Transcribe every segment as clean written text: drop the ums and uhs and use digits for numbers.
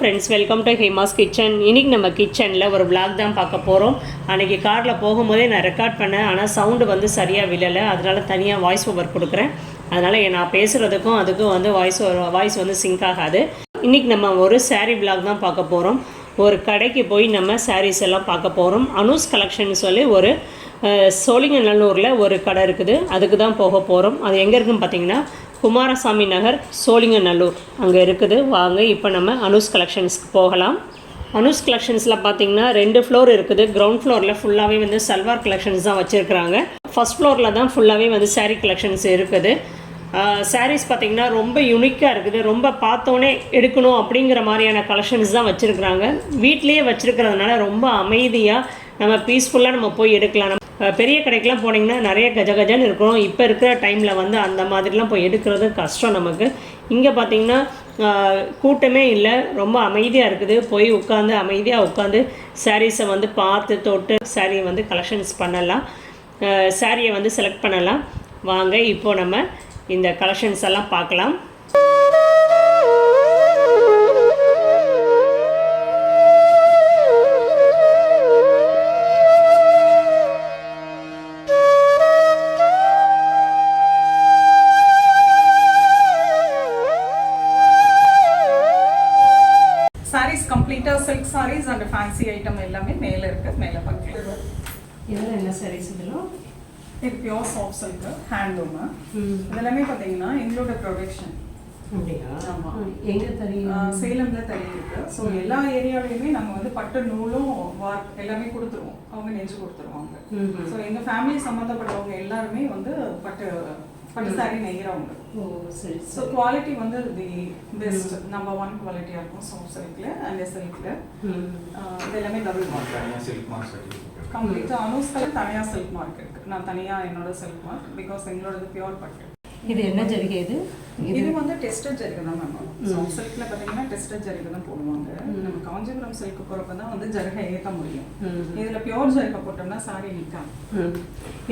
Friends, welcome to Hema's kitchen. இன்றைக்கி நம்ம கிச்சனில் ஒரு விளாக் தான் பார்க்க போகிறோம். அன்றைக்கி காரில் போகும்போதே நான் ரெக்கார்ட் பண்ணேன், ஆனால் சவுண்டு வந்து சரியாக விழலை. அதனால் தனியாக வாய்ஸ் ஓவர் கொடுக்குறேன். அதனால் நான் பேசுகிறதுக்கும் அதுக்கும் வந்து வாய்ஸ் வந்து சிங்க் ஆகாது. இன்றைக்கி நம்ம ஒரு சாரீ விளாக் தான் பார்க்க போகிறோம். ஒரு கடைக்கு போய் நம்ம சாரீஸ் எல்லாம் பார்க்க போகிறோம். அனூஸ் கலெக்ஷன் சொல்லி ஒரு சோழிங்கநல்லூரில் ஒரு கடை இருக்குது, அதுக்கு தான் போக போகிறோம். அது எங்கே இருக்குதுன்னு பார்த்தீங்கன்னா குமாரசாமி நகர், சோழிங்கநல்லூர் அங்கே இருக்குது. வாங்க இப்போ நம்ம அனூஸ் கலெக்ஷன்ஸ்க்கு போகலாம். அனூஸ் கலெக்ஷன்ஸில் பார்த்தீங்கன்னா 2 ஃப்ளோர் இருக்குது. கிரவுண்ட் ஃப்ளோரில் ஃபுல்லாகவே வந்து சல்வார் கலெக்ஷன்ஸ் தான் வச்சுருக்குறாங்க. ஃபஸ்ட் ஃப்ளோரில் தான் ஃபுல்லாகவே வந்து சாரீ கலெக்ஷன்ஸ் இருக்குது. சாரீஸ் பார்த்திங்கன்னா ரொம்ப யூனிக்காக இருக்குது. ரொம்ப பார்த்தோன்னே எடுக்கணும் அப்படிங்கிற மாதிரியான கலெக்ஷன்ஸ் தான் வச்சுருக்குறாங்க. வீட்லேயே வச்சுருக்கிறதுனால ரொம்ப அமைதியாக நம்ம பீஸ்ஃபுல்லாக நம்ம போய் எடுக்கலாம். பெரிய கடைக்கெலாம் போனீங்கன்னா நிறைய கஜகஜன்னு இருக்கும். இப்போ இருக்கிற டைமில் வந்து அந்த மாதிரிலாம் போய் எடுக்கிறது கஷ்டம் நமக்கு. இங்கே பார்த்திங்கன்னா கூட்டமே இல்லை, ரொம்ப அமைதியாக இருக்குது. போய் உட்காந்து அமைதியாக உட்காந்து சாரீஸை வந்து பார்த்து தொட்டு சாரியை வந்து கலெக்ஷன்ஸ் பண்ணலாம், சாரியை வந்து செலக்ட் பண்ணலாம். வாங்க இப்போது நம்ம இந்த கலெக்ஷன்ஸ் எல்லாம் பார்க்கலாம். சாரீஸ் கம்ப்ளீட்டாக silk saris and fancy item எல்லாமே மேலே இருக்குது. மேலே பார்க்கலாம். இதெல்லாம் என்ன சாரீஸ்? இதெல்லாம் இது பியோர் சாஃப்ட் சில்க் ஹேண்ட்லூமு. இதெல்லாமே பார்த்தீங்கன்னா எங்களோட ப்ரொடக்ஷன். அப்படியா? ஆமாம். எங்கே தெரியும்? சேலமில் தறி இருக்குது. ஸோ எல்லா ஏரியாவிலையுமே நம்ம வந்து பட்டு நூலும் வார்க் எல்லாமே கொடுத்துருவோம். அவங்க நெஞ்சு கொடுத்துருவாங்க. ஸோ எங்கள் ஃபேமிலி சம்மந்தப்பட்டவங்க எல்லாருமே வந்து பட்டு சாரி நெய்கிறவங்க. ஓ சரி. ஸோ குவாலிட்டி வந்து தி பெஸ்ட் நம்பர் 1 குவாலிட்டியாக இருக்கும் சாஃப்ட் சில்கில் அண்ட் சில்கில். இது எல்லாமே டபுள் மார்க் சில்க் மார்க் கம்ப்ளீட்டாக அனூஸ்கல் தனியாக சில்க் மார்க் இருக்குது. நான் தனியாக என்னோட சில்க் மார்க் பிகாஸ் எங்களோடது பியூர் பட்டு. இது என்ன ஜரிகை? இது வந்து டெஸ்டட் ஜரிகை தான் மேம். சாஃப்ட் சில்கில் பார்த்தீங்கன்னா டெஸ்டட் ஜரிகை தான் போடுவாங்க. நம்ம காஞ்சிபுரம் சில்க்கு போகிறப்ப தான் வந்து ஜரிகை ஏற்ற முடியும். இதில் பியூர் ஜரிகை போட்டோம்னா சாரி நிற்காது.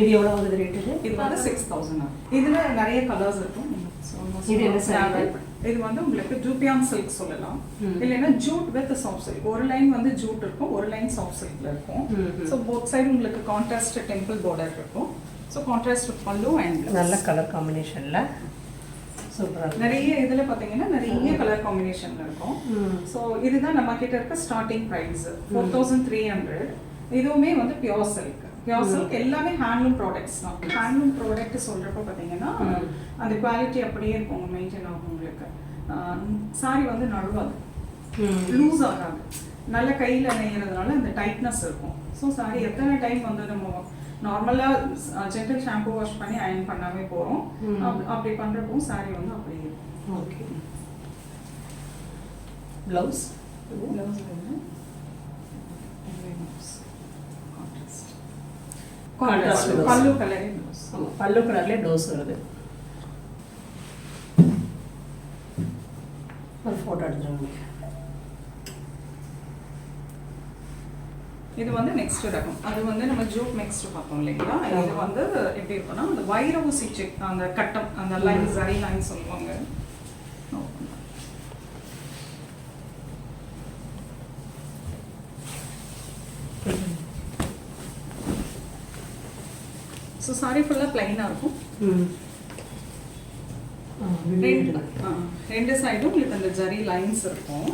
இது எவ்வளோ ஆகுது ரேட்டு? இது வந்து 6000. இதில் நிறைய கலர்ஸ் இருக்கும். இது என்ன சாரி? இது வந்து உங்களுக்கு ஜூபியான் சில்க் சொல்லலாம், இல்லைன்னா ஜூட் வித் சாஃப்ட் சில்க். ஒரு லைன் வந்து ஜூட் இருக்கும், ஒரு லைன் சாஃப்ட் சில்க்ல இருக்கும். ஸோ போத் சைடு உங்களுக்கு கான்ட்ராஸ்ட் டெம்பிள் பார்டர் இருக்கும். ஸோ கான்ட்ராஸ்ட் பல்லு அண்ட் நல்ல கலர் காம்பினேஷனில் சூப்பராக நிறைய இதில் பார்த்தீங்கன்னா நிறைய கலர் காம்பினேஷனில் இருக்கும். ஸோ இதுதான் நம்ம கிட்ட இருக்க ஸ்டார்டிங் ப்ரைஸ் 4300. இதுவுமே வந்து பியோர் சில்க். பியோர் சில்க் எல்லாமே ஹேண்ட்லூம் ப்ராடக்ட்ஸ் தான். ஹேண்ட்லூம் ப்ராடக்ட் சொல்கிறப்ப பார்த்தீங்கன்னா அந்த குவாலிட்டி அப்படியே இருக்கும், மெயின்டைன் ஆகும். உங்களுக்கு சாரி வந்து நழுவாது, லூஸ் ஆகாது. நல்ல கையில் நெய்யறதுனால அந்த டைட்னஸ் இருக்கும். ஸோ சாரி எத்தனை டைம் வந்து நம்ம நார்மலாக ஜென்டல் ஷாம்பு வாஷ் பண்ணி அயன் பண்ணாமே போகிறோம். அப்படி பண்ணுறப்போ சாரி வந்து அப்படியே இருக்கும். ஓகே. ப்ளவுஸ் பல்லு கலரே ப்ளவுஸ். பல்லு கலர்லேயே ப்ளவுஸ் வருது. ஒரு ஃபோட்டோ எடுத்துருவாங்க. இது வந்து நெக்ஸ்ட் ரகம். அது வந்து நம்ம ஜூட் நெக்ஸ்ட் பார்த்தோம் இல்லைங்களா? இது வந்து எப்படி இருக்குன்னா அந்த வைர ஊசி செக், அந்த கட்டம், அந்த லைன் ஜரி லைன் சொல்லுவாங்க. ஸோ சாரி ஃபுல்லாக பிளைனாக இருக்கும். ரெண்டு சைடும் உங்களுக்கு அந்த ஜரி லைன்ஸ் இருக்கும்.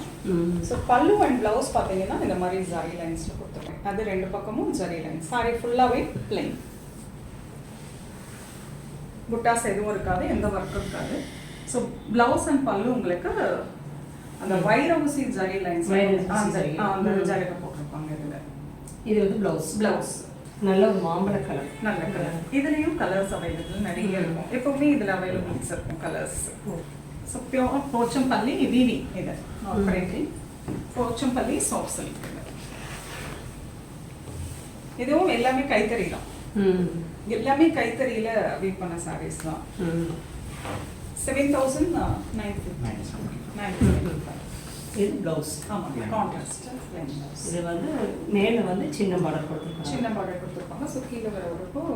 ஸோ பல்லு அண்ட் பிளவுஸ் பார்த்தீங்கன்னா இந்த மாதிரி ஜரி லைன்ஸில் கொடுத்துருக்கேன். அது 2 பக்கமும் ஜரி லைன்ஸ். சாரி ஃபுல்லாகவே பிளைன், புட்டாஸ் எதுவும் இருக்காது, எந்த ஒர்க்கும் இருக்காது. ஸோ பிளவுஸ் அண்ட் பல்லு உங்களுக்கு அந்த வைர ஊசி ஜரி லைன்ஸ் அந்த ஜரிகை போட்டிருப்பாங்க. இது வந்து பிளவுஸ் நல்ல ஒரு மாம்பழ கலர், நல்ல கலர். இதுலேயும் கலர்ஸ் அவைலபிள் நிறைய இருக்கும். எப்பவுமே இதில் அவைலபிள்ஸ் இருக்கும் colours. So pure Pochampally weave. இது ஆப்ரேட்லி போச்சம்பள்ளி சாஃப்ட் சில்க். இதுவும் எல்லாமே கைத்தறி தான். எல்லாமே கைத்தறியில் வீவ் பண்ண சாரீஸ் தான். 7995. இது ப்ளவுஸ். ஆமாம், கான்ட்ராஸ்ட் பிளைன் ப்ளவுஸ். இது வந்து மேலே வந்து சின்ன பார்டர் கொடுத்துருப்பாங்க. சின்ன பார்டர் கொடுத்துருப்பாங்க. ஸோ கீழே வர வரைக்கும்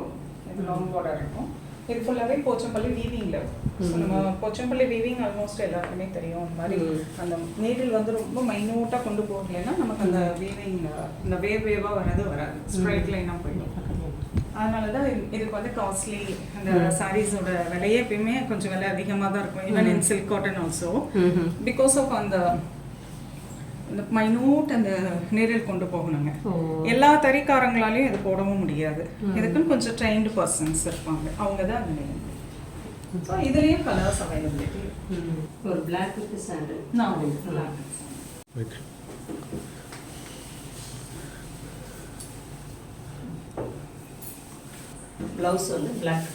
லாங் பார்டர் இருக்கும். இது ஃபுல்லாகவே போச்சம்பள்ளி வீவிங்கில் ஸோ நம்ம போச்சம்பள்ளி வீவிங் ஆல்மோஸ்ட் எல்லாருக்குமே தெரியும். அந்த மாதிரி அந்த நீடில் வந்து ரொம்ப மைன்யூட்டாக கொண்டு போகலைன்னா நமக்கு அந்த வீவிங் இந்த வேவாக வராது ஸ்ட்ரைட் லைனாக போயிடும். அதனால தான் இதுக்கு வந்து காஸ்ட்லி. அந்த சாரீஸோட விலையே எப்பயுமே கொஞ்சம் விலை அதிகமாக தான் இருக்கும். Even in silk cotton also because of அந்த மைனூட் அந்த நீரில் கொண்டு போகணுங்க. எல்லா தறிக்காரங்களாலையும் இது போடவும் முடியாது. இதுக்குன்னு கொஞ்சம் ட்ரெயின்டு பர்சன்ஸ் இருப்பாங்க, அவங்க தான் அந்த நெய்யும். ஸோ இதுலேயும் கலர்ஸ் அவைலபிலிட்டி. ஒரு black with sandal. Black blouse வந்து பிளாக்.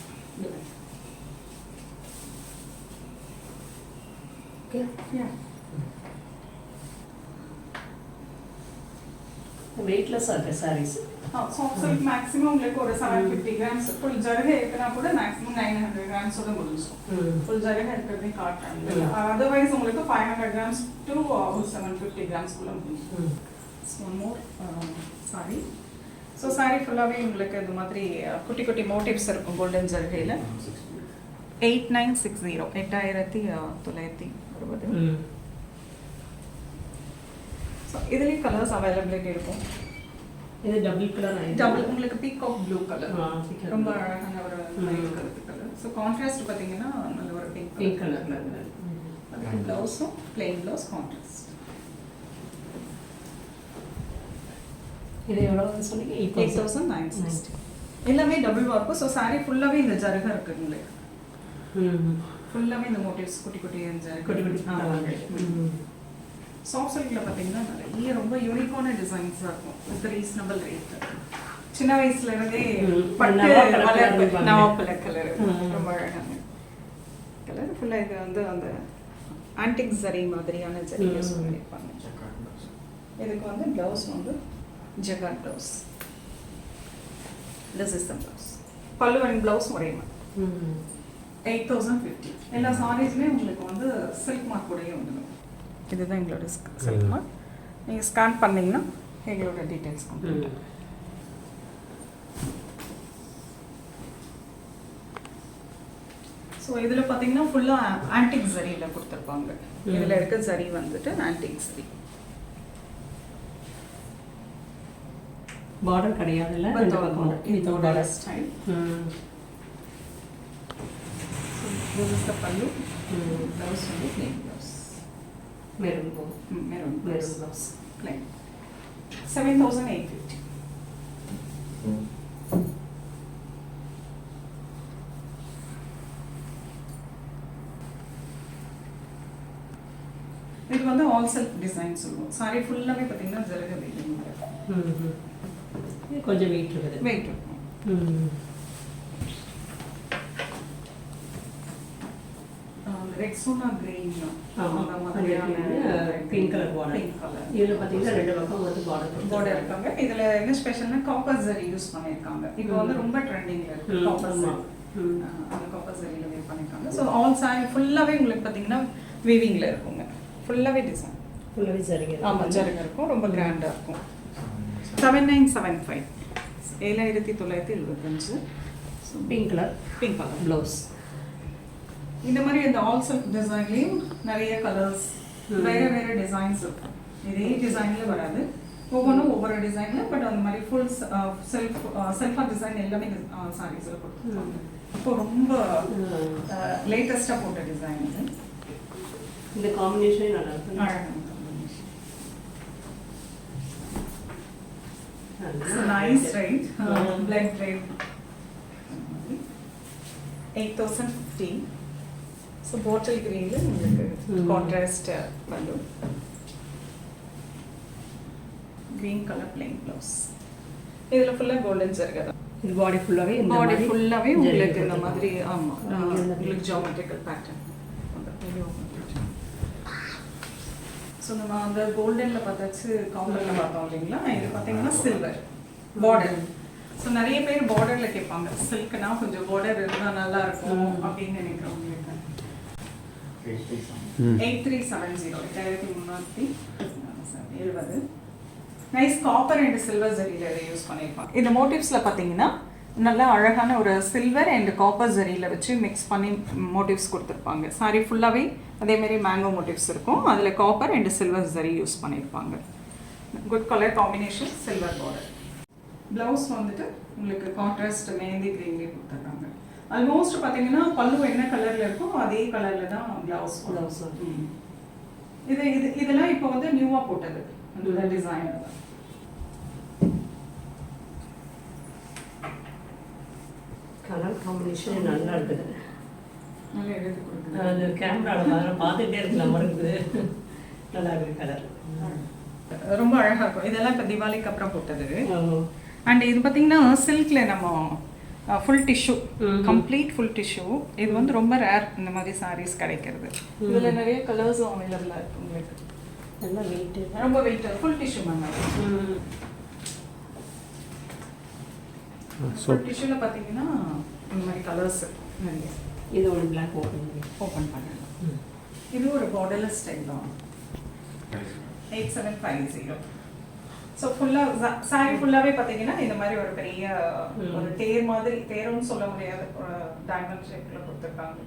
ஓகே. வெயிட்லெஸ் ஆகுது சாரீஸ். சாஃப்ட் சில்க் மேக்ஸிமம் உங்களுக்கு ஒரு 750 கிராம்ஸ். ஃபுல் ஜருகை இருக்குன்னா கூட மேக்ஸிமம் 900 கிராம்ஸோட முடிஞ்சிடும். ஃபுல் ஜருகை இருக்கிறதே காட்டுறாங்க. அதர்வைஸ் உங்களுக்கு 500 கிராம்ஸ் டு 750 கிராம்ஸ்குள்ள முடிஞ்சிடும். One more sorry. So sorry ஃபுல்லாகவே உங்களுக்கு இந்த மாதிரி குட்டி குட்டி மோட்டிவ்ஸ் இருக்கும் கோல்டன் ஜருகையில். 8960 8960. ஸோ இதுலேயும் கலர்ஸ் அவைலபிலிட்டி இருக்கும். இது டபுள் கலர். டபுள் உங்களுக்கு பீகாக் ப்ளூ கலர் ரொம்ப அழகான ஒரு கலர். ஸோ கான்ட்ராஸ்ட் பார்த்தீங்கன்னா நல்ல ஒரு பிங்க் கலர். அதுக்கு ப்ளவுஸும் பிளெயின் ப்ளவுஸ் கான்ட்ராஸ்ட். இது எவ்வளோ சொன்னீங்க? 8960. எல்லாமே டபுள் ஒர்க்கு. ஸோ சாரி ஃபுல்லாகவே இந்த ஜருகை இருக்குது உங்களுக்கு. ஃபுல்லாகவே இந்த மோட்டிவ்ஸ் குட்டி குட்டி சாஃப்ட் சில்கில் பார்த்தீங்கன்னா நிறைய ரொம்ப யூனிக்கான டிசைன்ஸாக இருக்கும். With reasonable rate. சின்ன வயசுலேருந்தே நவாப்பழ கலர் ரொம்ப அழகான கலர். ஃபுல்லாக இது வந்து அந்த ஆன்டிக் ஜரி மாதிரியான ஜரி யூஸ் பண்ணியிருப்பாங்க. இதுக்கு வந்து ப்ளவுஸ் வந்து jacquard blouse. This is the blouse. Pallu and blouse ஒரே மாதிரி. 8050. எல்லா சாரீஸுமே உங்களுக்கு வந்து சில்க் மார்க் கூடயே வந்துடும். இதுதான் எங்களோட சில்க் மார்க். நீங்கள் ஸ்கேன் பண்ணிங்கன்னா எங்களோட டீட்டெயில்ஸ் கம்ப்ளீட். ஸோ இதில் பார்த்தீங்கன்னா ஃபுல்லாக ஆன்டிக் ஜரியில் கொடுத்துருப்பாங்க. இதில் இருக்க ஜரி வந்துட்டு ஆன்டிக் ஜரி. பார்டர் கிடையாதுல்ல? இதோட style. This is the pallu. Blouse only plain blouse. Maroon blouse. Plain. 7850. இது வந்து ஆல் செல்ஃப் டிசைன் சொல்லுவோம். சாரி ஃபுல்லாகவே பார்த்தீங்கன்னா ஜருகை வெயிட். கொஞ்சம் வெயிட் இருக்குது. வெயிட் இருக்கும். ரெக்ஸோனா கிரீன் அந்த மாதிரியான பிங்க் கலர் பார்டர். இதில் பார்த்தீங்கன்னா ரெண்டு பக்கம் வந்து பார்டர் இருக்காங்க. இதில் என்ன ஸ்பெஷல்னா காப்பர் ஜரி யூஸ் பண்ணியிருக்காங்க. இப்போ வந்து ரொம்ப ட்ரெண்டிங்கில் இருக்கு காப்பர் ஜரி. அந்த காப்பர் ஜரியில் வேர் பண்ணியிருக்காங்க. ஸோ ஆல் சாரி ஃபுல்லாகவே உங்களுக்கு பார்த்தீங்கன்னா வீவிங்கில் இருக்குங்க. ஃபுல்லாகவே டிசைன். ஃபுல்லாகவே ஜருகை. ஆமாம் ஜருகை இருக்கும். ரொம்ப கிராண்டாக இருக்கும். 7975. 7975. Pink colour blouse. இந்த மாதிரி இந்த ஆல் செல்ஃப் டிசைன்லேயும் நிறைய கலர்ஸ் வேறு வேறு டிசைன்ஸ் இருக்கும். இதே டிசைனில் வராது, ஒவ்வொன்றும் ஒவ்வொரு டிசைனில். பட் அந்த மாதிரி ஃபுல் செல்ஃபாக டிசைன் எல்லாமே சாரீஸில் கொடுத்துருக்காங்க. இப்போ ரொம்ப லேட்டஸ்ட்டாக போட்ட டிசைன் இது. இந்த காம்பினேஷனே நல்லா இருக்கும். அழகான combination. Nice right. Black right. 8050. So bottle கிரீனில் உங்களுக்கு contrast pallu. Green colour plain blouse. இதில் ஃபுல்லாக கோல்டன் ஜருகை தான். இது பாடி ஃபுல்லாகவே உங்களுக்கு இந்த மாதிரி. ஆமாம், உங்களுக்கு ஜியோமெட்ரிக்கல் பேட்டர்ன். ஸோ நம்ம அந்த கோல்டனில் பார்த்தாச்சு, கவுண்டரில் பார்த்தோம் இல்லைங்களா? இது பார்த்தீங்கன்னா சில்வர் பார்டர். ஸோ நிறைய பேர் பார்டரில் கேட்பாங்க, சில்க்னா கொஞ்சம் பார்டர் இருந்தால் நல்லா இருக்கும் அப்படின்னு நினைக்கிறவங்க. 8370. 8370. நைஸ் காப்பர் அண்ட் சில்வர் ஜரியில் யூஸ் பண்ணியிருப்பாங்க. இந்த மோட்டிவ்ஸில் பார்த்தீங்கன்னா நல்லா அழகான ஒரு சில்வர் அண்ட் காப்பர் ஜரியில் வச்சு மிக்ஸ் பண்ணி மோட்டிவ்ஸ் கொடுத்துருப்பாங்க. சாரி ஃபுல்லாகவே அதேமாரி மேங்கோ மோட்டிவ்ஸ் இருக்கும். அதில் copper and silver zari use பண்ணியிருப்பாங்க. Good colour combination, silver border. Blouse வந்துட்டு உங்களுக்கு கான்ட்ராஸ்ட் மெஹந்தி க்ரீன்லேயே கொடுத்துட்றாங்க. ஆல்மோஸ்ட் பார்த்தீங்கன்னா பல்லு என்ன கலரில் இருக்கோ அதே கலரில் தான் ப்ளவுஸ். இதெல்லாம் இப்போ வந்து நியூவாக போட்டது அந்த டிசைன். கலர் காம்பினேஷன் நல்லா இருக்குது. நல்லா எழுதி கொடுக்குது. அது கேமராவில் பார்த்துட்டே இருக்கலாம் இருக்குது. நல்லா இருக்குது கலர். ரொம்ப அழகாக இருக்கும். இதெல்லாம் இப்போ தீபாவளிக்கு அப்புறம் போட்டது. அண்ட் இது பார்த்தீங்கன்னா சில்கில் நம்ம full tissue, complete full tissue. இது வந்து ரொம்ப ரேர் இந்த மாதிரி சாரீஸ் கிடைக்கிறது. இதில் நிறைய கலர்ஸும் அவைலபிளாக இருக்குது உங்களுக்கு. நல்லா வெயிட்டு, ரொம்ப weight, full tissue ma'am. Full டிஷ்யூவில் பார்த்தீங்கன்னா இந்த மாதிரி கலர்ஸ் நிறைய. இது ஒரு பிளாக் ஓப்பன் பண்ணலாம். இது ஒரு பார்டர்லெஸ் ஸ்டைல் தான். 8750. ஸோ ஃபுல்லாக சாரி ஃபுல்லாகவே பார்த்தீங்கன்னா இந்த மாதிரி ஒரு பெரிய ஒரு தேர் மாதிரி, தேருன்னு சொல்ல முடியாது, ஒரு டைமண்ட் ஷேப்பில் கொடுத்துருக்காங்க.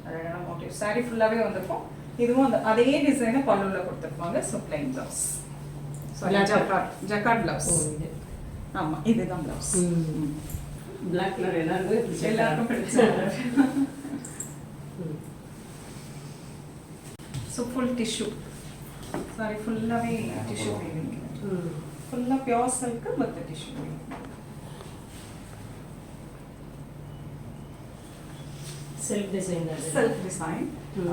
அழகான மோட்டிவ். சாரி ஃபுல்லாகவே வந்திருக்கும். இதுவும் அந்த அதே டிசைனை பல்லுவில் கொடுத்துருப்பாங்க. So plain blouse, jacquard blouse. ஆமாம், இதுதான் ப்ளவுஸ். பிளாக் கலர் எல்லாருக்கும் பிடிச்ச. ஸோ ஃபுல் டிஷ்யூ சாரி ஃபுல்லாகவே டிஷ்யூ வீவிங். ஃபுல்லாக pure silk with tissue weaving. Self design. Self design.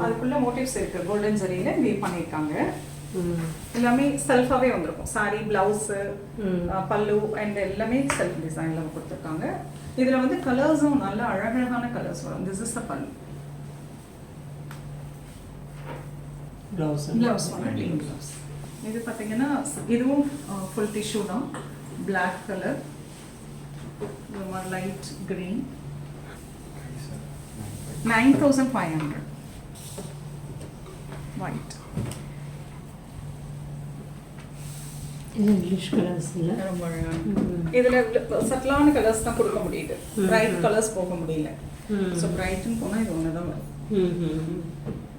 அதுக்குள்ள மோட்டிவ்ஸ் இருக்கு. கோல்டன் ஜரியில வீவ் பண்ணியிருக்காங்க. எல்லாமே செல்ஃபாகவே வந்திருக்கும். சாரி, பிளவுஸு, பல்லு அண்ட் எல்லாமே செல்ஃப் டிசைனில் கொடுத்துருக்காங்க. இதில் வந்து கலர்ஸும் நல்ல அழகழகான கலர்ஸ் வரும். This is a pallu. Blouse blouse. இது பார்த்தீங்கன்னா இதுவும் ஃபுல் டிஷ்யூ தான். Black colour, light green. 9500. White. இது இங்கிலீஷ் கலர்ஸ் இல்லை, ரொம்ப அழகான. இதில் சட்டிலான கலர்ஸ் தான் கொடுக்க முடியுது. பிரைட் கலர்ஸ் போக முடியல. ஸோ பிரைட்னு போனால் இது ஒன்று தான் வரும்.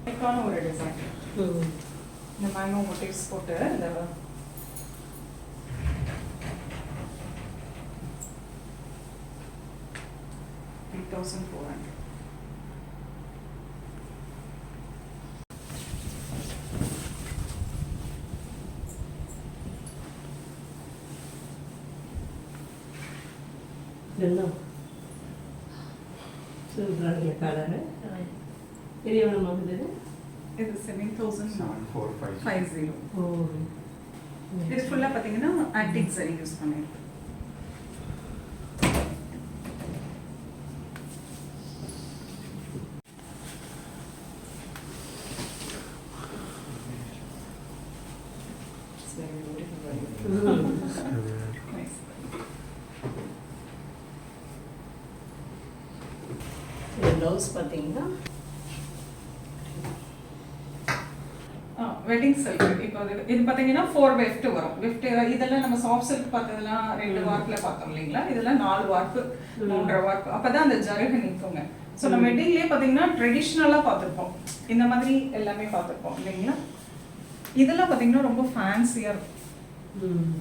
இதுக்கான ஒரு டிசைன். இந்த மேங்கோ மோட்டிவ்ஸ் போட்டு இந்த 3400. இதெல்லாம் சூப்பராக கலரு. இது எவ்வளோ ஆகுது? இது 7450. ஓ, இது ஃபுல்லாக பார்த்தீங்கன்னா ஆன்டிக் சரி யூஸ் பண்ணியிருக்கோம். ப்ளவுஸ் பார்த்தீங்கன்னா வெட்டிங் சில்க். இப்போ இது பார்த்தீங்கன்னா 4 வெஃப்ட் வரும். வெஃப்ட் இதெல்லாம் நம்ம சாஃப்ட் சில்க் பார்த்ததெல்லாம் 2 வார்க்கில் பார்த்தோம் இல்லைங்களா? இதெல்லாம் 4 வார்க்கு, 3.5 வார்க்கு. அப்போ தான் அந்த ஜருகு நிற்குங்க. ஸோ நம்ம வெட்டிங்லேயே பார்த்தீங்கன்னா ட்ரெடிஷ்னலாக பார்த்துருப்போம். இந்த மாதிரி எல்லாமே பார்த்துருப்போம் இல்லைங்களா? இதெல்லாம் பார்த்தீங்கன்னா ரொம்ப ஃபேன்சியாக இருக்கும்.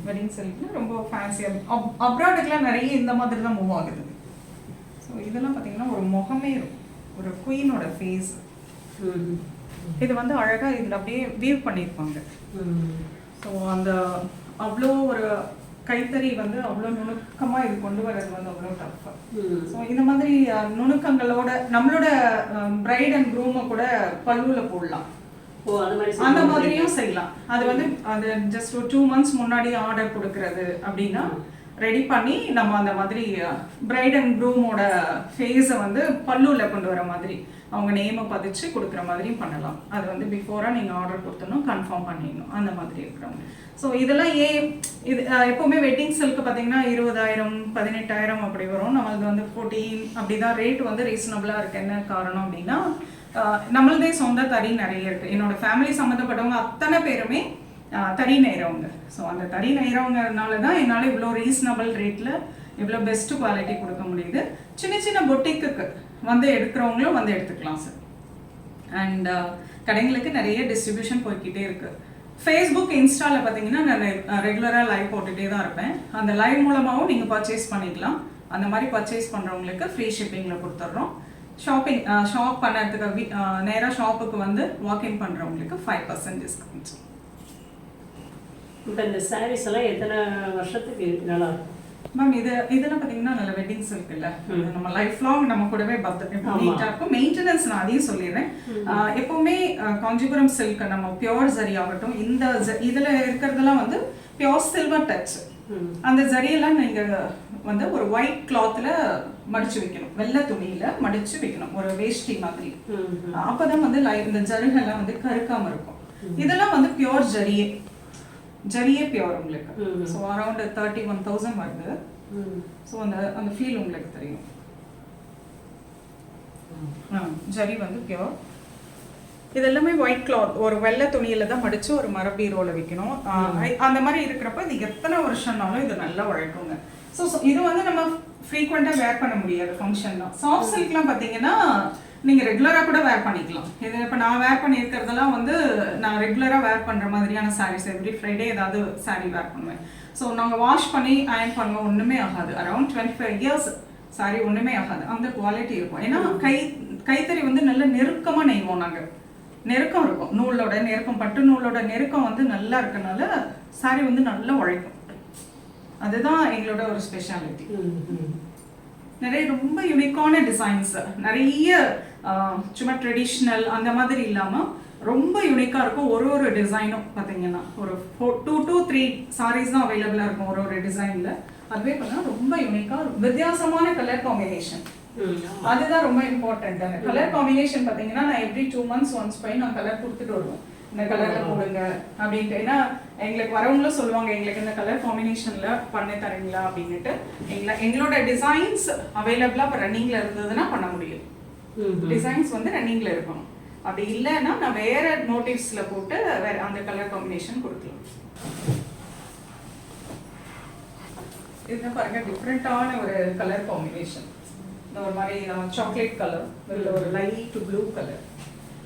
வெட்டிங் சில்க்ல ரொம்ப ஃபேன்சியாக. அப்ராடுக்கெலாம் நிறைய இந்த மாதிரி தான் மூவ் ஆகுது. ஸோ இதெல்லாம் பார்த்தீங்கன்னா ஒரு முகமே இருக்கும், ஒரு குயினோட ஃபேஸ். இது வந்து அழகாக இதில் அப்படியே வீவ் பண்ணியிருப்பாங்க. ஸோ அந்த அவ்வளோ ஒரு கைத்தறி வந்து அவ்வளோ நுணுக்கமாக இது கொண்டு வர்றது வந்து அவ்வளோ டஃப்பாக. ஸோ இந்த மாதிரி நுணுக்கங்களோட நம்மளோட பிரைட் அண்ட் க்ரூமை கூட பல்லுவில் போடலாம். அந்த மாதிரியும் செய்யலாம். அது வந்து அது ஜஸ்ட் ஒரு 2 months முன்னாடி ஆர்டர் கொடுக்கறது அப்படின்னா ரெடி பண்ணி நம்ம அந்த மாதிரி பிரைட் அண்ட் க்ரூமோட ஃபேஸை வந்து பல்லுவில் கொண்டு வர மாதிரி அவங்க நேமை பதிச்சு கொடுக்குற மாதிரியும் பண்ணலாம். அது வந்து பிஃபோராக நீங்கள் ஆர்டர் கொடுத்தணும், கன்ஃபார்ம் பண்ணிடணும், அந்த மாதிரி இருக்கிறவங்க. ஸோ இதெல்லாம் இது எப்போவுமே வெட்டிங் சில்க்கு பார்த்தீங்கன்னா 20,000 18,000 அப்படி வரும். நம்மளது வந்து 14 அப்படி தான் ரேட் வந்து ரீசனபிளாக இருக்குது. என்ன காரணம் அப்படின்னா நம்மளதே சொந்த தறி நிறைய இருக்குது. என்னோட ஃபேமிலி சம்மந்தப்பட்டவங்க அத்தனை பேருமே தறி நெய்கிறவங்க. ஸோ அந்த தறி நெய்கிறவங்கனால தான் என்னால் இவ்வளோ ரீசனபிள் ரேட்டில் இவ்வளோ பெஸ்ட் குவாலிட்டி கொடுக்க முடியுது. சின்ன சின்ன பொட்டிக்கு வந்து எடுக்கிறவங்களும் வந்து எடுத்துக்கலாம் சார். அண்ட் கடைங்களுக்கு நிறைய டிஸ்ட்ரிபியூஷன் போய்கிட்டே இருக்கு. ஃபேஸ்புக், இன்ஸ்டாவில் பார்த்தீங்கன்னா நான் ரெகுலராக லைவ் போட்டுகிட்டே தான் இருப்பேன். அந்த லைவ் மூலமாகவும் நீங்கள் பர்ச்சேஸ் பண்ணிக்கலாம். அந்த மாதிரி பர்ச்சேஸ் பண்ணுறவங்களுக்கு ஃப்ரீ ஷிப்பிங்கில் கொடுத்துட்றோம். ஷாப் பண்ணுறதுக்கு நேராக ஷாப்புக்கு வந்து வாக்இன் பண்ணுறவங்களுக்கு 5% டிஸ்கவுண்ட். இப்போ இந்த சாரீஸ் எல்லாம் எத்தனை வருஷத்துக்கு நல்லா இருக்கும் மேம்? இதெல்லாம் பார்த்தீங்கன்னா நல்ல வெட்டிங் சில்க் இல்லை, நம்ம லைஃப் லாங் நம்ம கூடவே நீட்டாக இருக்கும். மெயின்டெனன்ஸ் நான் அதையும் சொல்லிடுறேன். எப்போவுமே காஞ்சிபுரம் சில்க் நம்ம பியோர் ஜரி ஆகட்டும், இந்த இதில் இருக்கிறதெல்லாம் வந்து பியோர் சில்வர் டச். அந்த ஜரியெல்லாம் நீங்கள் வந்து ஒரு ஒயிட் கிளாத்தில் மடிச்சு வைக்கணும், வெள்ளை துணியில மடிச்சு வைக்கணும், ஒரு வேஷ்டி மாதிரி. அப்பதான் வந்து இந்த ஜருகெல்லாம் வந்து கருக்காம இருக்கும். இதெல்லாம் வந்து பியோர் ஜரியே பியோர் உங்களுக்கு. ஸோ அரௌண்ட் 31,000 வருது. ஸோ அந்த ஃபீல் உங்களுக்கு தெரியும். ஜரி வந்து பியோர். இது எல்லாமே ஒயிட் கிளாத், ஒரு வெள்ளை துணியில தான் மடிச்சு ஒரு மரபீரோல வைக்கணும். அந்த மாதிரி இருக்கிறப்ப இது எத்தனை வருஷம்னாலும் இது நல்லா உழைக்குங்க. ஸோ இது வந்து நம்ம ஃப்ரீக்வெண்ட்டாக வேர் பண்ண முடியாது ஃபங்க்ஷன் தான். சாஃப்ட் சில்க்லாம் பார்த்தீங்கன்னா நீங்கள் ரெகுலராக கூட வேர் பண்ணிக்கலாம். இது இப்போ நான் வேர் பண்ணியிருக்கிறதெல்லாம் வந்து நான் ரெகுலராக வேர் பண்ணுற மாதிரியான சாரீஸ். எவ்ரி ஃப்ரைடே ஏதாவது சாரீ வேர் பண்ணுவேன். ஸோ நாங்கள் வாஷ் பண்ணி அயர்ன் பண்ணுவோம், ஒன்றுமே ஆகாது. அரௌண்ட் 25 இயர்ஸ் சாரீ ஒன்றுமே ஆகாது. அந்த குவாலிட்டி இருக்கும். ஏன்னா கைத்தறி வந்து நல்ல நெருக்கமாக நெய்வோம் நாங்கள். நெருக்கம் இருக்கும், நூலோட நெருக்கம், பட்டு நூலோட நெருக்கம் வந்து நல்லா இருக்கனால சாரீ வந்து நல்லா உழைக்கும். அதுதான் எங்களோட ஒரு ஸ்பெஷாலிட்டி. நிறைய ரொம்ப யூனிக்கான டிசைன்ஸ், நிறைய சும்மா ட்ரெடிஷ்னல் அந்த மாதிரி இல்லாமல் ரொம்ப யூனிக்காக இருக்கும். ஒரு டிசைனும் பார்த்தீங்கன்னா ஒரு 2 to 3 சாரீஸ் தான் அவைலபிளாக இருக்கும் ஒரு டிசைனில். அதுவே பார்த்தீங்கன்னா ரொம்ப யூனிக்காக வித்தியாசமான கலர் காம்பினேஷன். அதுதான் ரொம்ப இம்பார்ட்டன்ட். அந்த கலர் காம்பினேஷன் பார்த்தீங்கன்னா நான் எவ்ரி 2 months ஒன்ஸ் போய் நான் கலர் கொடுத்துட்டு வருவேன், இந்த கலரில் போடுங்க அப்படின்ட்டு. ஏன்னா எங்களுக்கு வரவங்களும் சொல்லுவாங்க, எங்களுக்கு இந்த கலர் காம்பினேஷனில் பண்ணி தரீங்களா அப்படின்ட்டு. எங்களோட டிசைன்ஸ் அவைலபிளாக இப்போ ரன்னிங்கில் இருந்ததுன்னா பண்ண முடியும். டிசைன்ஸ் வந்து ரன்னிங்கில் இருக்கணும். அப்படி இல்லைன்னா நான் வேற மோட்டிவ்ஸில் போட்டு வேற அந்த கலர் காம்பினேஷன் கொடுக்கலாம். இதுதான் பாருங்க, டிஃப்ரெண்ட்டான ஒரு கலர் காம்பினேஷன். ஒரு மாதிரி சாக்லேட் கலர், இல்லை ஒரு லைட் ப்ளூ கலர்.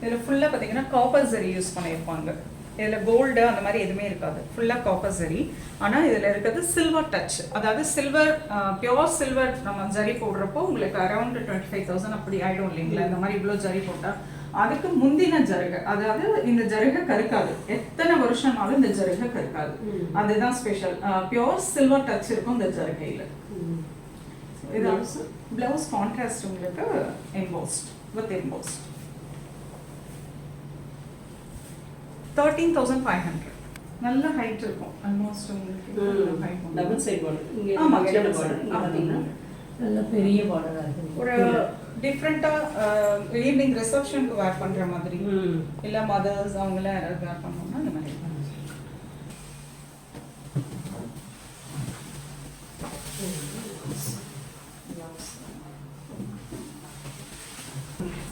இதில் ஃபுல்லாக பார்த்தீங்கன்னா காப்பர் ஜரி யூஸ் பண்ணியிருப்பாங்க. இதில் கோல்டு அந்த மாதிரி எதுவுமே இருக்காது, ஃபுல்லாக காப்பர் ஜரி. ஆனால் இதில் இருக்கிறது சில்வர் டச், அதாவது சில்வர், பியோர் சில்வர். நம்ம ஜரி போடுறப்போ உங்களுக்கு அரௌண்ட் 25,000 அப்படி ஆகிடும் இல்லைங்களா? இந்த மாதிரி இவ்வளோ ஜரி போட்டால். அதுக்கு முந்தின ஜருகை, அதாவது இந்த ஜருகை கருக்காது, எத்தனை வருஷம்னாலும் இந்த ஜருகை கருக்காது. அதுதான் ஸ்பெஷல். பியோர் சில்வர் டச் இருக்கும் இந்த ஜருகையில். இது பிளவுஸ் கான்ட்ராஸ்ட் உங்களுக்கு எம்போஸ்ட் வித் எம்போஸ்ட். 13,500. நல்ல ஹைட் இருக்கும். ஆல்மோஸ்ட் உங்களுக்கு டபுள் சைடு பார்டர். இங்க ஆமா, டபுள் பார்டர். இங்க பாத்தீங்கன்னா நல்ல பெரிய பார்டரா இருக்கு. ஒரு டிஃப்ரெண்டா ஈவினிங் ரிசப்ஷனுக்கு வேர் பண்ற மாதிரி, இல்ல மதர்ஸ் அவங்கள யாராவது வேர் பண்ணணும்னா இந்த மாதிரி.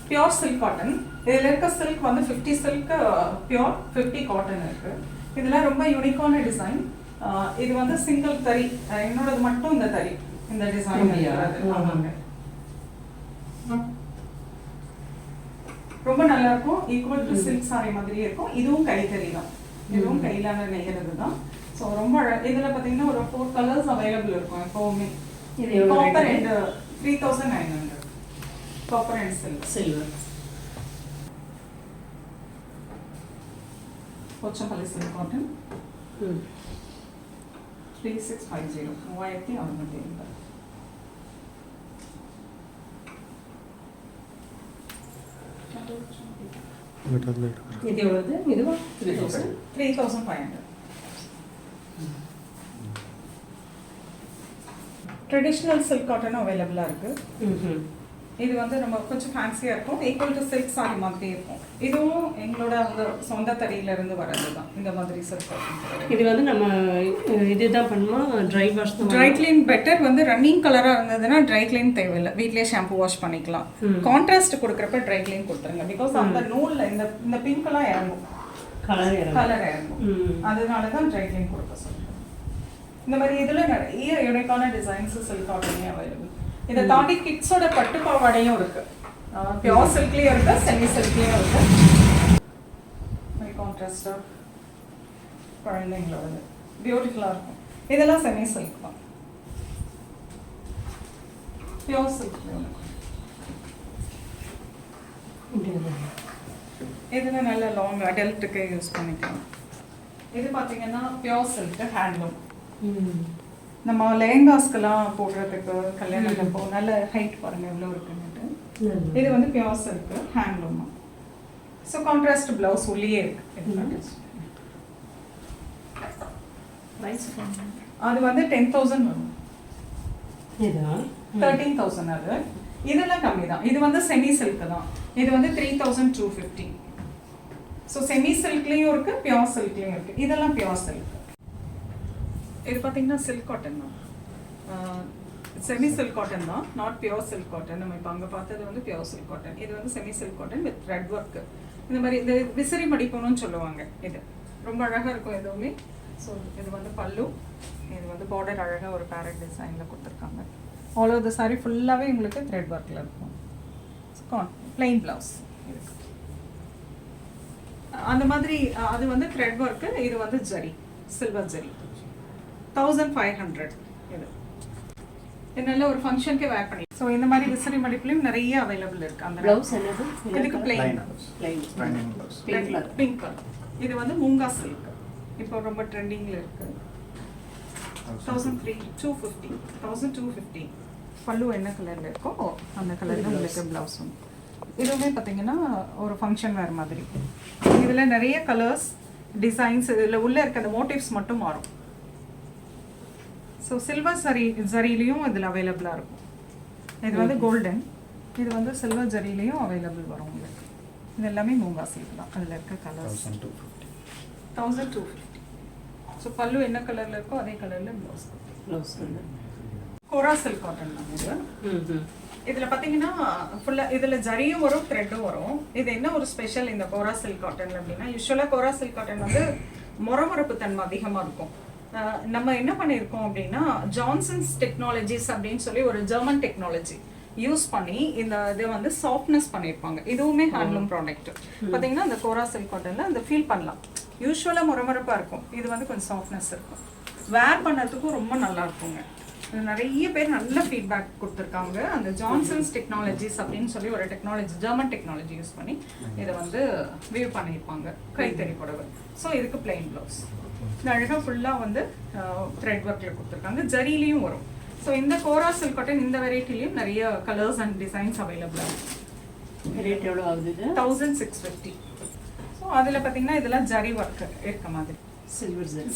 Pure silk cotton. இதில் இருக்க சில்க் வந்து 50 சில்க் பியோர், 50 காட்டன் இருக்கு. இதெல்லாம் ரொம்ப யூனிக்கான டிசைன். இது வந்து சிங்கிள் தறி, என்னோடது மட்டும் இந்த தறி, இந்த டிசைன். ரொம்ப நல்லா இருக்கும். ஈக்குவல் டு சில்க் சாரி மாதிரியே இருக்கும். இதுவும் கைத்தறி தான், இதுவும் கையிலான நெய்யறது தான். ஸோ ரொம்ப இதில் பார்த்தீங்கன்னா ஒரு 4 கலர்ஸ் அவைலபிள் இருக்கும் எப்போவுமே. Copper and 3,900. Copper and silver. Pochampally silk cotton. 3650. மூவாயிரத்தி அறுநூத்தி ஐம்பது. இது எவ்வளவு? இதுவா 3,500. ட்ரெடிஷ்னல் சில்க் காட்டன் அவைலபிளாக இருக்குது. இது வந்து நம்ம கொஞ்சம் ஃபேன்சியாக இருக்கும், ஈக்குவல் டு சில்க் சாரி மாதிரி இருக்கும். இதுவும் எங்களோட அந்த சொந்த தறியிலேருந்து வர்றது தான் இந்த மாதிரி சில்க் காட்டன். இது வந்து நம்ம இதுதான் பண்ணுமா, ட்ரை வாஷ் தான்? Dry clean better. வந்து ரன்னிங் கலராக இருந்ததுன்னா ட்ரை கிளீன் தேவையில்லை, வீட்லேயே ஷாம்பு வாஷ் பண்ணிக்கலாம். கான்ட்ராஸ்ட் கொடுக்குறப்ப ட்ரை கிளீன் கொடுத்துருங்க. பிகாஸ் அந்த நூலில் இந்த பிங்க்லாம் இறங்கும், கலர் இறங்கும். அதனால தான் ட்ரை கிளீன் கொடுக்க சொல்லுங்கள். இந்த மாதிரி இதில் நிறைய யூனிக்கான டிசைன்ஸ் சில்க் காட்டனே அவைலபிள். இதை தாண்டி கிட்ஸோட பட்டு பாவாடையும் இருக்கு. பியோர் சில்க்லேயும் இருக்கு, செமி சில்க்லேயும் இருக்கு. வெரி கான்ட்ராஸ்டாக குழந்தைங்களோட பியூட்டிஃபுல்லாக இருக்கும். இதெல்லாம் செமி சில்க் தான், பியோர் சில்க்லேயும் இருக்கும். இதில் நல்ல லாங் அடல்ட்டுக்கு யூஸ் பண்ணிக்கலாம். இது பார்த்தீங்கன்னா பியோர் சில்க் ஹேண்ட்லூம். நம்ம லெஹங்காஸ்க்கெல்லாம் போடுறதுக்கு கல்யாணத்துக்கு நல்ல ஹைட் பாருங்க எவ்வளோ இருக்குன்னுட்டு. இது வந்து pure silk handloom. So contrast blouse உள்ளே இருக்கு. அது வந்து 10,000 வரும், 13,000 அது. இதெல்லாம் கம்மி தான். இது வந்து செமி சில்க் தான். இது வந்து 3,250. ஸோ செமி சில்க்லேயும் இருக்குது, பியோர் சில்க்லேயும் இருக்குது. இதெல்லாம் பியோர் சில்க். இது பார்த்தீங்கன்னா சில்க் காட்டன் தான், செமி சில்க் காட்டன் தான், நாட் பியோர் சில்க் காட்டன். நம்ம இப்போ அங்கே பார்த்தது வந்து பியோர் சில்க் காட்டன். இது வந்து semi silk cotton with thread work. இந்த மாதிரி இந்த விசிறி மடிக்கணும்னு சொல்லுவாங்க. இது ரொம்ப அழகாக இருக்கும் எதுவுமே. ஸோ இது வந்து பல்லு, இது வந்து பார்டர் அழகாக ஒரு பேரட் டிசைனில் கொடுத்துருக்காங்க. ஆல் ஓவர் த சாரி ஃபுல்லாகவே உங்களுக்கு த்ரெட் ஒர்க்கில் இருக்கும். பிளெயின் ப்ளவுஸ் இருக்கு. அந்த மாதிரி அது வந்து த்ரெட் ஒர்க்கு. இது வந்து ஜரி, சில்வர் ஜரி, 1,500. இது நல்ல ஒரு ஃபங்க்ஷனுக்கே வேர் பண்ணி. ஸோ இந்த மாதிரி விசிறி மடிப்புலையும் நிறைய அவைலபிள் இருக்கு. அந்த ப்ளவுஸ் என்னது? இதுக்கு பிளைன் பிங்க் கலர். இது வந்து மூங்கா சில்க், இப்போ ரொம்ப ட்ரெண்டிங்கில் இருக்கு. 1,250. பல்லு என்ன கலரில் இருக்கோ அந்த கலரில் உங்களுக்கு ப்ளவுஸும். இதுவுமே பார்த்தீங்கன்னா ஒரு ஃபங்க்ஷன் வேறு மாதிரி. இதில் நிறைய கலர்ஸ் டிசைன்ஸ், இதில் உள்ளே இருக்க அந்த மோட்டிவ்ஸ் மட்டும் மாறும். ஸோ சில்வர் ஜரிலையும் இதில் அவைலபிளாக இருக்கும். இது வந்து கோல்டன், இது வந்து சில்வர் ஜரிலையும் அவைலபிள் வரும் உங்களுக்கு. இது எல்லாமே மூங்கா சில்க் தான். அதில் இருக்க கலர்ஸ் 1,250. ஸோ பல்லு என்ன கலரில் இருக்கோ அதே கலரில் ப்ளவுஸ். கோரா சில்க் காட்டன் தான் இது. இதில் பார்த்தீங்கன்னா ஃபுல்லாக இதில் ஜரியும் வரும், த்ரெட்டும் வரும். இது என்ன ஒரு ஸ்பெஷல் இந்த கோரா சில்க் காட்டன் அப்படின்னா, யூஸ்வலாக கோரா சில்க் காட்டன் வந்து மொரமொரப்பு தன்மை அதிகமாக இருக்கும். நம்ம என்ன பண்ணியிருக்கோம் அப்படின்னா, ஜான்சன்ஸ் டெக்னாலஜிஸ் அப்படின்னு சொல்லி ஒரு ஜெர்மன் டெக்னாலஜி யூஸ் பண்ணி இந்த இதை வந்து சாஃப்ட்னஸ் பண்ணியிருப்பாங்க. இதுவுமே ஹேண்ட்லூம் ப்ராடக்ட். பார்த்தீங்கன்னா இந்த கோரா சில்க் காட்டனில் அந்த ஃபீல் பண்ணலாம். யூஸ்வலாக மொரமொரப்பாக இருக்கும், இது வந்து கொஞ்சம் சாஃப்ட்னஸ் இருக்கும். வேர் பண்ணுறதுக்கும் ரொம்ப நல்லா இருக்குங்க. நிறைய பேர் நல்ல ஃபீட்பேக் கொடுத்துருக்காங்க. அந்த ஜான்சன்ஸ் டெக்னாலஜிஸ் அப்படின்னு சொல்லி ஒரு டெக்னாலஜி, ஜெர்மன் டெக்னாலஜி யூஸ் பண்ணி இதை வந்து வியூ பண்ணியிருப்பாங்க, கைத்தறி புடவை. ஸோ இதுக்கு பிளெயின் ப்ளவுஸ். இந்த அழகாக ஃபுல்லாக வந்து த்ரெட் ஒர்க்கில் கொடுத்துருக்காங்க, ஜரிலையும் வரும். ஸோ இந்த கோரா சில்க் காட்டன் இந்த வெரைட்டிலையும் நிறைய கலர்ஸ் அண்ட் டிசைன்ஸ் அவைலபிளாக இருக்குது. ரேட் எவ்வளோ ஆகுது? 1,650. ஸோ அதில் பார்த்தீங்கன்னா இதெல்லாம் ஜரி ஒர்க் இருக்க மாதிரி. சில்வர் சரி,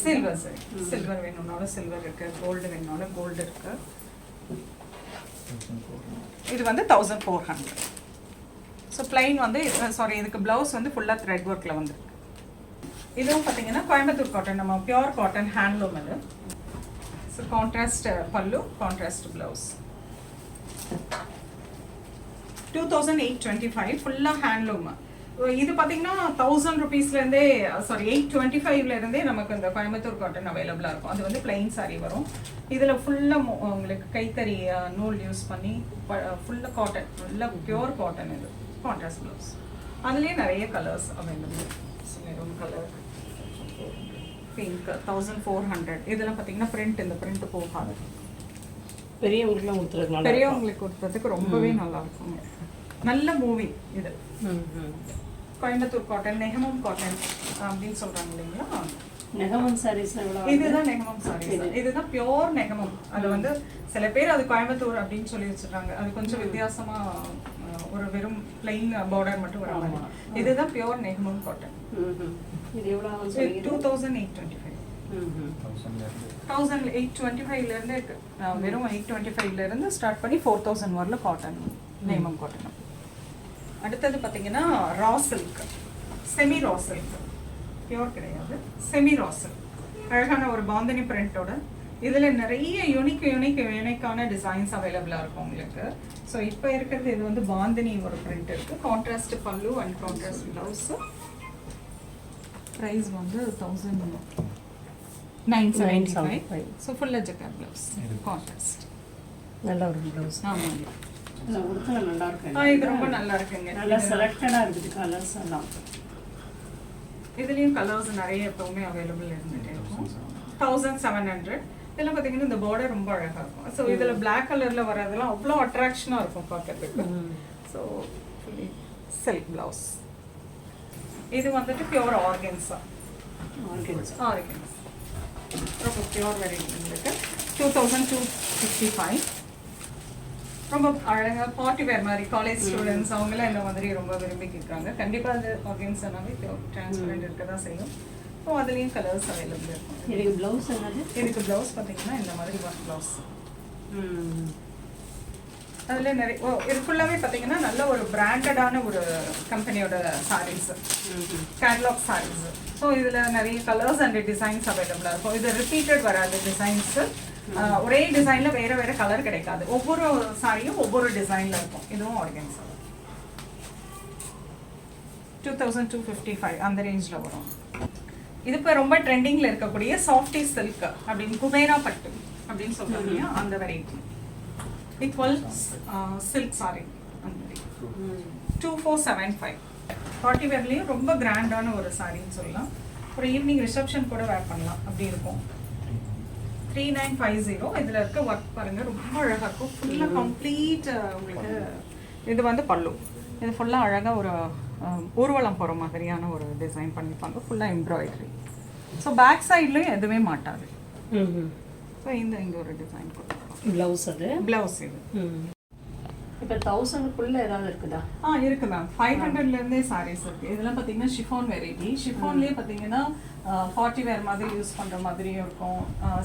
சில்வர் வேணும்னாலும் சில்வர் இருக்கு, கோல்டு வேணும்னாலும் கோல்டு இருக்கு. இது வந்து 1,400. ஸோ பிளைன் வந்து இதுக்கு பிளவுஸ் வந்து ஃபுல்லாக த்ரெட் ஒர்க்கில் வந்துருக்கு. இதுவும் பார்த்தீங்கன்னா கோயம்புத்தூர் காட்டன், நம்ம பியோர் காட்டன் ஹேண்ட்லூம் இது. ஸோ கான்ட்ராஸ்ட் பல்லு, கான்ட்ராஸ்ட் பிளவுஸ். 2,825 ஃபுல்லாக ஹேண்ட்லூம். இது பார்த்தீங்கன்னா 1,000 rupeesலேருந்தே 825 நமக்கு இந்த கோயம்புத்தூர் காட்டன் அவைலபிளாக இருக்கும். அது வந்து பிளைன் சாரீ வரும். இதில் ஃபுல்லாக உங்களுக்கு கைத்தறி நூல் யூஸ் பண்ணி ஃபுல்லாக காட்டன், ஃபுல்லாக பியோர் காட்டன். இது கான்ட்ராஸ்ட் ப்ளவுஸ். அதுலேயே நிறைய colours available. Maroon colour, pink, 1,400. இதெல்லாம் பார்த்தீங்கன்னா பிரிண்ட், இந்த பிரிண்ட் போகாது. பெரியவங்களுக்குலாம் கொடுத்துருக்கலாம், பெரியவங்களுக்கு கொடுத்ததுக்கு ரொம்பவே நல்லா இருக்குங்க. நல்ல மூவி இது. கோயம்புத்தூர் காட்டன், நெகமம் காட்டன் அப்படின்னு சொல்றாங்க இல்லைங்களா? நெகமம் சாரீஸ் இதுதான் நெகமம் சாரீஸ். இதுதான் பியோர் நெகமம். அது வந்து சில பேர் அது கோயம்புத்தூர் அப்படின்னு சொல்லி வச்சுருக்காங்க. அது கொஞ்சம் வித்தியாசமா ஒரு வெறும் பிளைன் பார்டர் மட்டும் வராங்க. இதுதான் பியோர் நெகமம் காட்டன். இது எவ்வளோ? 2,825. 1,825 இருக்கு. வெறும் 825 ஸ்டார்ட் பண்ணி 4,000 வரல காட்டன், நெகமம் காட்டன். அடுத்தது பார்த்தீங்கன்னா raw silk, semi raw silk. Pure கிடையாது, செமி ரா சில்க். அழகான ஒரு பாந்தினி பிரிண்டோட. இதில் நிறைய யூனிக்கான டிசைன்ஸ் அவைலபிளாக இருக்கும் உங்களுக்கு. ஸோ இப்போ இருக்கிறது இது வந்து பாந்தினி ஒரு பிரிண்ட் இருக்குது. கான்ட்ராஸ்ட் பல்லு அண்ட் கான்ட்ராஸ்ட் ப்ளவுஸு. ப்ரைஸ் வந்து 1,000. 975. ஸோ ஃபுல்லாக ஜக்கார்ட் ப்ளவுஸ் கான்ட்ராஸ்ட். நல்ல ஒரு ப்ளவுஸ். ஆமாங்க. இதில் கொடுத்தா நல்லா இருக்கு. இது ரொம்ப நல்லா இருக்குங்க. நல்லா செலக்டடாக இருக்குது கலர்ஸ் எல்லாம். இதுலேயும் கலர்ஸ் நிறைய எப்பவுமே அவைலபிள் இருந்துகிட்டே இருக்கும். 1700. இதெல்லாம் பார்த்தீங்கன்னா இந்த பார்டர் ரொம்ப அழகாக இருக்கும். ஸோ இதில் பிளாக் கலரில் வரதெல்லாம் அவ்வளோ அட்ராக்ஷனாக இருக்கும் பார்க்கறதுக்கு. So silk blouse. இது வந்துட்டு பியூர் ஆர்கன்ஸா. ஆர்கன்ஸ் ரொம்ப பியூர் வெரைட்டி உங்களுக்கு 2255. ரொம்ப அழகாக பார்ட்டி வேர் மாதிரி காலேஜ் ஸ்டூடெண்ட்ஸ் அவங்களாம் இந்த மாதிரி ரொம்ப விரும்பி கேட்குறாங்க. கண்டிப்பாக அது ஆர்கன்ஸ் எல்லாமே டிரான்ஸ்பரண்ட் இருக்க தான் செய்யும். ஸோ அதுலேயும் கலர்ஸ் அவைலபிள் இருக்கும். இதுக்கு ப்ளவுஸ் என்னது? இதுக்கு ப்ளவுஸ் பார்த்தீங்கன்னா இந்த மாதிரி ஒர்க் ப்ளவுஸ். அதில் நிறைய இது ஃபுல்லாகவே பார்த்தீங்கன்னா நல்ல ஒரு பிராண்டடான ஒரு கம்பெனியோட சாரீஸ், கேட்லாக் சாரீஸ். ஸோ இதில் நிறைய கலர்ஸ் அண்ட் டிசைன்ஸ் அவைலபிளாக இருக்கும். இது ரிப்பீட்டட் வராது டிசைன்ஸு. ஒரே டிசைனில் வேறு வேறு கலர் கிடைக்காது. ஒவ்வொரு சாரியும் ஒவ்வொரு டிசைனில் இருக்கும். இதுவும் ஆர்கன்ஸா 2255 அந்த ரேஞ்சில் வரும். இது இப்போ ரொம்ப ட்ரெண்டிங்கில் இருக்கக்கூடிய சாஃப்டி சில்க் அப்படின்னு குபேரா பட்டு அப்படின்னு சொல்கிறாங்க அந்த வெரைட்டி. ஈக்குவல் சில்க் சாரி அந்த மாதிரி 2475. பார்ட்டி வேர்லேயும் ரொம்ப கிராண்டான ஒரு சாரின்னு சொல்லலாம். ஒரு ஈவினிங் ரிசப்ஷன் கூட வேர் பண்ணலாம் அப்படி இருக்கும். 3950. இதில் இருக்க ஒர்க் பாருங்கள் ரொம்ப அழகாக இருக்கும். ஃபுல்லாக கம்ப்ளீட் உங்களுக்கு இது வந்து பல்லு. இது ஃபுல்லாக அழகாக ஒரு ஊர்வலம் போகிற மாதிரியான ஒரு டிசைன் பண்ணியிருப்பாங்க. ஃபுல்லாக எம்ப்ராய்டரி. ஸோ பேக் சைட்லேயும் எதுவுமே மாட்டாது. ஸோ இங்கே ஒரு டிசைன் கொடுத்துருக்கோம். ப்ளவுஸ் அது ப்ளவுஸ் இது. இப்போ 1000க்குள்ளே ஏதாவது இருக்குதா? இருக்குது மேம். 500லேருந்தே சாரீஸ் இருக்குது. இதெல்லாம் பார்த்தீங்கன்னா ஷிஃபான் வெரைட்டி. ஷிஃபான்லேயே பார்த்தீங்கன்னா பார்ட்டி வேர் மாதிரி யூஸ் பண்ணுற மாதிரியும் இருக்கும்.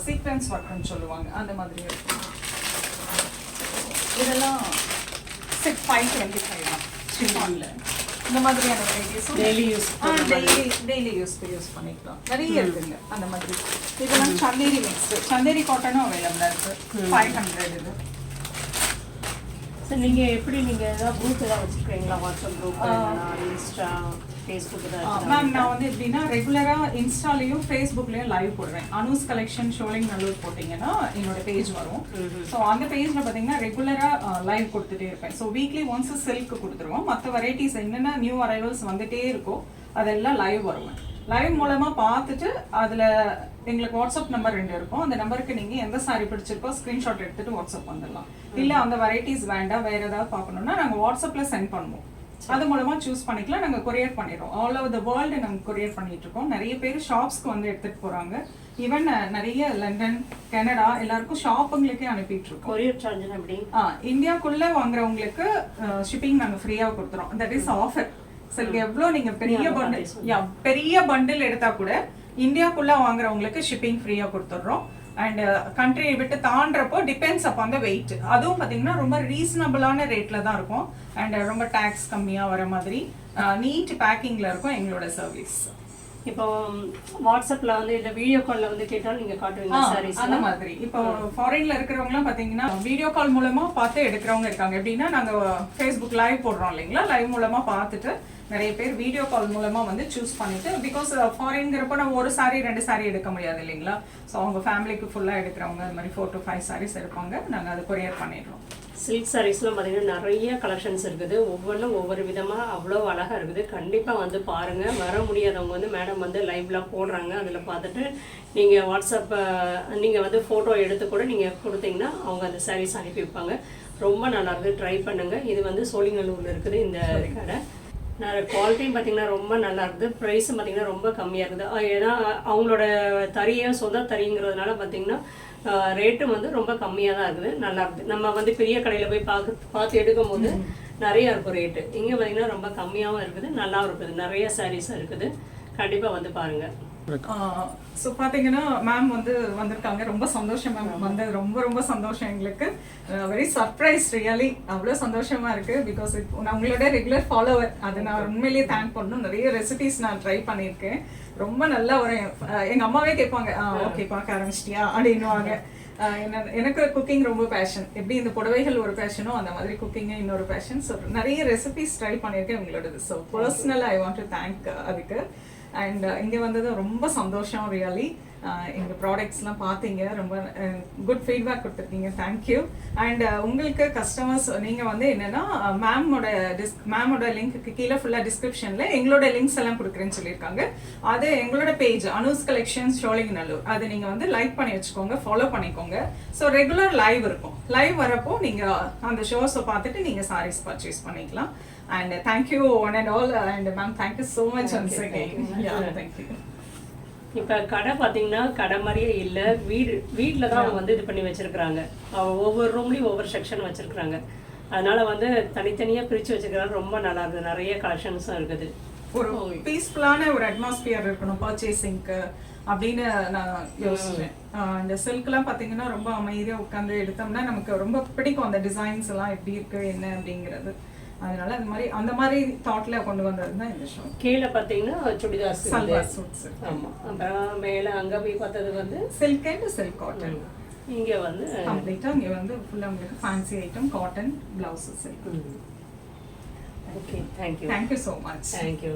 சீக்வென்ஸ் ஒர்க்குன்னு சொல்லுவாங்க அந்த மாதிரியும் இருக்கும். இதெல்லாம் 525 தான் ஷிஃபானில். இந்த மாதிரியான வெரைட்டிஸும் டெய்லி யூஸ் டெய்லி யூஸ் பண்ணிக்கலாம். நிறைய இருக்குங்க அந்த மாதிரி. இதெல்லாம் சந்தேரி மிக்ஸ். சந்தேரி காட்டனும் அவைலபிளாக இருக்குது. 500 இது. நீங்கள் எப்படி ஏதாவது குரூப் ஏதாவது வச்சுருக்கீங்களா? வாட்ஸ்அப் குரூப், இன்ஸ்டா, ஃபேஸ்புக் ஏதாவது? மேம் நான் வந்து எப்படின்னா ரெகுலராக இன்ஸ்டாலையும் ஃபேஸ்புக்லேயும் லைவ் போடுவேன். அனூஸ் கலெக்ஷன் ஷோலிங் நல்லூர் போட்டிங்கன்னா என்னோட பேஜ் வரும். ஸோ அந்த பேஜில் பார்த்தீங்கன்னா ரெகுலராக லைவ் கொடுத்துட்டே இருப்பேன். ஸோ வீக்லி ஒன்ஸ் சில்க் கொடுத்துருவோம். மற்ற வெரைட்டிஸ் என்னென்ன நியூ அரைவல்ஸ் வந்துகிட்டே இருக்கோ அதெல்லாம் லைவ் வருவேன். லைவ் மூலமாக பார்த்துட்டு அதில் எங்களுக்கு வாட்ஸ்அப் நம்பர் 2 இருக்கும். அந்த நம்பருக்கு நீங்கள் எந்த சாரி பிடிச்சிருக்கோ ஸ்க்ரீன்ஷாட் எடுத்துகிட்டு வாட்ஸ்அப் வந்துடலாம். இல்லை அந்த வெரைட்டிஸ் வேண்டாம் வேறு ஏதாவது பார்க்கணுன்னா நாங்கள் வாட்ஸ்அப்பில் சென்ட் பண்ணுவோம். அது மூலமாக சூஸ் பண்ணிக்கலாம். நாங்கள் கொரியர் பண்ணிடுறோம். ஆல் ஓவர் த வேர்ல்டு நாங்கள் கொரியர் பண்ணிட்டு இருக்கோம். நிறைய பேர் ஷாப்ஸ்க்கு வந்து எடுத்துகிட்டு போகிறாங்க. ஈவன் நிறைய லண்டன், கனடா எல்லாருக்கும் ஷாப்புங்களுக்கே அனுப்பிட்டு இருக்கோம். கொரியர் சார்ஜ் எப்படி? இந்தியாக்குள்ளே வாங்குறவங்களுக்கு ஷிப்பிங் நாங்கள் ஃப்ரீயாக கொடுத்துறோம். That is offer. சரி, எவ்வளோ நீங்கள் பெரிய பண்டில் எடுத்தால் கூட இந்தியாக்குள்ளே வாங்குறவங்களுக்கு ஷிப்பிங் ஃப்ரீயாக கொடுத்துட்றோம். அண்ட் கண்ட்ரியை விட்டு தாண்டறப்போ டிபெண்ட்ஸ் அப்போ அந்த வெயிட். அதுவும் பார்த்தீங்கன்னா ரொம்ப ரீசனபிளான ரேட்டில் தான் இருக்கும். அண்ட் ரொம்ப டேக்ஸ் கம்மியாக வர மாதிரி நீட் பேக்கிங்கில் இருக்கும் எங்களோட சர்வீஸ். இப்போ வாட்ஸ்அப்பில் வந்து இல்லை வீடியோ காலில் வந்து கேட்டாலும் நீங்கள் காட்டுவீங்க சாரீஸ் அந்த மாதிரி. இப்போ ஃபாரின்ல இருக்கிறவங்களாம் பார்த்தீங்கன்னா வீடியோ கால் மூலமாக பார்த்து எடுக்கிறவங்க இருக்காங்க. எப்படின்னா நாங்கள் ஃபேஸ்புக் லைவ் போடுறோம் இல்லைங்களா, லைவ் மூலமாக பார்த்துட்டு நிறைய பேர் வீடியோ கால் மூலமாக வந்து சூஸ் பண்ணிட்டு, பிகாஸ் ஃபாரின்ங்கிறப்போ நம்ம ஒரு சாரி 2 சாரி எடுக்க முடியாது இல்லைங்களா. ஸோ அவங்க ஃபேமிலிக்கு ஃபுல்லாக எடுக்கிறவங்க அது மாதிரி 4 to 5 சாரீஸ் எடுப்பாங்க. நாங்கள் அதை கொரியர் பண்ணிடுறோம். சில்க் சாரீஸ்லாம் பார்த்தீங்கன்னா நிறைய கலெக்ஷன்ஸ் இருக்குது. ஒவ்வொன்றும் ஒவ்வொரு விதமாக அவ்வளோ அழகாக இருக்குது. கண்டிப்பாக வந்து பாருங்கள். வர முடியாதவங்க வந்து மேடம் வந்து லைவ்லாம் போடுறாங்க. அதில் பார்த்துட்டு நீங்கள் வாட்ஸ்அப்பை நீங்கள் வந்து ஃபோட்டோ எடுத்து கூட நீங்கள் கொடுத்தீங்கன்னா அவங்க அந்த சாரீஸ் அனுப்பி வைப்பாங்க. ரொம்ப நல்லாயிருக்குது. ட்ரை பண்ணுங்கள். இது வந்து சோழிங்கநல்லூரில் இருக்குது இந்த கடை. குவாலிட்டியும் பார்த்திங்கன்னா ரொம்ப நல்லா இருக்குது. ப்ரைஸும் பார்த்திங்கன்னா ரொம்ப கம்மியாக இருக்குது. ஏன்னா அவங்களோட தறியை சொந்த தறிங்கிறதுனால பார்த்திங்கன்னா ரேட்டும் வந்து ரொம்ப கம்மியாக தான் இருக்குது. நல்லா இருக்குது. நம்ம வந்து பெரிய கடையில் போய் பார்த்து எடுக்கும் போது நிறையா இருக்கும் ரேட்டு. இங்கே பார்த்திங்கன்னா ரொம்ப கம்மியாகவும் இருக்குது, நல்லாவும் இருக்குது. நிறைய சாரீஸும் இருக்குது. கண்டிப்பாக வந்து பாருங்கள். ஸோ பார்த்தீங்கன்னா மேம் வந்து வந்திருக்காங்க. ரொம்ப சந்தோஷம் மேம் வந்தது. ரொம்ப ரொம்ப சந்தோஷம் எங்களுக்கு. Very surprise really. அவ்வளோ சந்தோஷமாக இருக்குது. பிகாஸ் நான் உங்களோட ரெகுலர் ஃபாலோவர். அதை நான் உண்மையிலேயே தேங்க் பண்ணணும். நிறைய ரெசிபிஸ் நான் ட்ரை பண்ணியிருக்கேன். ரொம்ப நல்லா ஒரு எங்கள் அம்மாவே கேட்பாங்க, ஓகே பார்க்க ஆரம்பிச்சிட்டியா அப்படின்னுவாங்க. எனக்கு குக்கிங் ரொம்ப பேஷன். எப்படி இந்த புடவைகள் ஒரு பேஷனோ அந்த மாதிரி குக்கிங் இன்னொரு பேஷன். ஸோ நிறைய ரெசிபிஸ் ட்ரை பண்ணியிருக்கேன் உங்களோடது. ஸோ பர்சனலாக ஐ வாண்ட் டு தேங்க் அதுக்கு. அண்ட் இங்கே வந்தது ரொம்ப சந்தோஷம் ரியலி. எங்கள் ப்ராடக்ட்ஸ்லாம் பார்த்தீங்க, ரொம்ப குட் ஃபீட்பேக் கொடுத்துருக்கீங்க, தேங்க்யூ. அண்ட் உங்களுக்கு கஸ்டமர்ஸ் நீங்கள் வந்து என்னென்னா மேமோட லிங்க்கு கீழே ஃபுல்லாக டிஸ்கிரிப்ஷனில் எங்களோட லிங்க்ஸ் எல்லாம் கொடுக்குறேன்னு சொல்லியிருக்காங்க. அது எங்களோட பேஜ் அனூஸ் கலெக்ஷன்ஸ் ஷோலிங்கநல்லூர், அது நீங்கள் வந்து லைக் பண்ணி வச்சுக்கோங்க, ஃபாலோ பண்ணிக்கோங்க. ஸோ ரெகுலர் லைவ் இருக்கும், லைவ் வரப்போ நீங்கள் அந்த ஷோஸை பார்த்துட்டு நீங்கள் சாரீஸ் பர்ச்சேஸ் பண்ணிக்கலாம். And thank you one and all. And ma'am thank you so much once again. Thank you. இப்போ கடை பார்த்தீங்கன்னா கடை மாதிரியே இல்லை, வீட்டில் தான் அவங்க வந்து இது பண்ணி வச்சுருக்குறாங்க. ஒவ்வொரு ரூம்லேயும் ஒவ்வொரு செக்ஷன் வச்சுருக்குறாங்க. அதனால் வந்து தனித்தனியாக பிரித்து வச்சுருக்கிறாங்க. ரொம்ப நல்லா இருக்குது, நிறைய கலெக்ஷன்ஸும் இருக்குது. ஒரு பீஸ்ஃபுல்லான ஒரு அட்மாஸ்பியர் இருக்கணும் பர்ச்சேசிங்க்கு அப்படின்னு நான் யோசிச்சேன். இந்த சில்க்லாம் பார்த்தீங்கன்னா ரொம்ப அமைதியாக உட்காந்து எடுத்தோம்னா நமக்கு ரொம்ப பிடிக்கும், அந்த டிசைன்ஸ் எல்லாம் எப்படி இருக்குது என்ன அப்படிங்கிறது. அதனால அந்த மாதிரி தாட்ல கொண்டு வந்தது தான் இந்த ஷோ. கீழே பார்த்தீங்கன்னா சுடிதார் சல்வார் சூட்ஸ். ஆமாம். அப்புறம் மேலே அங்கே போய் பார்த்தது வந்து சில்க் அண்ட் சில்க் காட்டன். இங்கே வந்து கம்ப்ளீட்டாக இங்கே வந்து ஃபுல்லாக உங்களுக்கு fancy item cotton blouse silk. Okay, thank you. Thank you so much. Thank you.